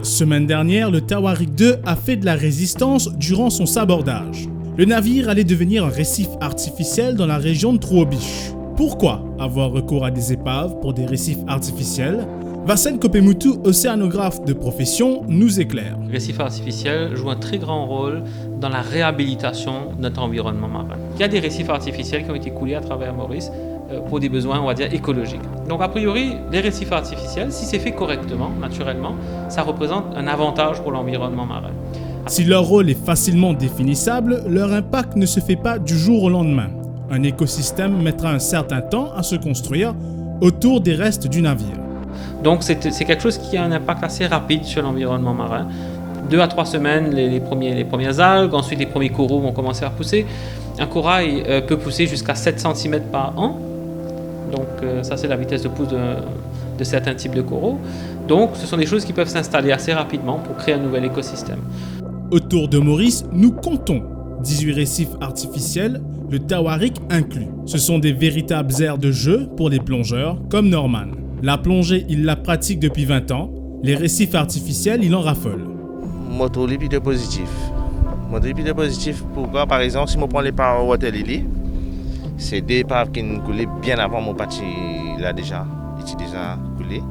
La semaine dernière, le Tawarik 2 a fait de la résistance durant son sabordage. Le navire allait devenir un récif artificiel dans la région de Trouobiche. Pourquoi avoir recours à des épaves pour des récifs artificiels? Vassel Kopemutu, océanographe de profession, nous éclaire. Le récif artificiel joue un très grand rôle dans la réhabilitation de notre environnement marin. Il y a des récifs artificiels qui ont été coulés à travers Maurice pour des besoins, on va dire, écologiques. Donc a priori, les récifs artificiels, si c'est fait correctement, naturellement, ça représente un avantage pour l'environnement marin. Si leur rôle est facilement définissable, leur impact ne se fait pas du jour au lendemain. Un écosystème mettra un certain temps à se construire autour des restes du navire. Donc c'est quelque chose qui a un impact assez rapide sur l'environnement marin. 2 à 3 semaines, les premières algues, ensuite les premiers coraux vont commencer à pousser. Un corail peut pousser jusqu'à 7 cm par an. Donc ça c'est la vitesse de pousse de certains types de coraux. Donc ce sont des choses qui peuvent s'installer assez rapidement pour créer un nouvel écosystème. Autour de Maurice, nous comptons 18 récifs artificiels, le Tawarik inclus. Ce sont des véritables aires de jeu pour les plongeurs comme Norman. La plongée, il la pratique depuis 20 ans. Les récifs artificiels, il en raffole. Moto lipido positif. Moto lipido positif, pourquoi? Par exemple, si je prends les parois Water Lily, c'est des épaves qui nous coulaient bien avant mon parti là déjà. Il était déjà coulé.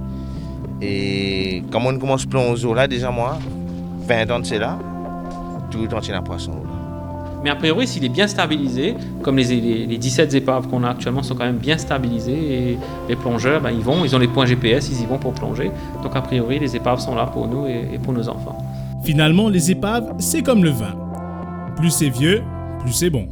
Et quand on commence à plonger là, déjà moi, 20 ans de c'est là, tout le temps il y a un poisson là. Mais a priori, s'il est bien stabilisé, comme les 17 épaves qu'on a actuellement sont quand même bien stabilisées, et les plongeurs, ils ont les points GPS, ils y vont pour plonger. Donc a priori, les épaves sont là pour nous et pour nos enfants. Finalement, les épaves, c'est comme le vin. Plus c'est vieux, plus c'est bon.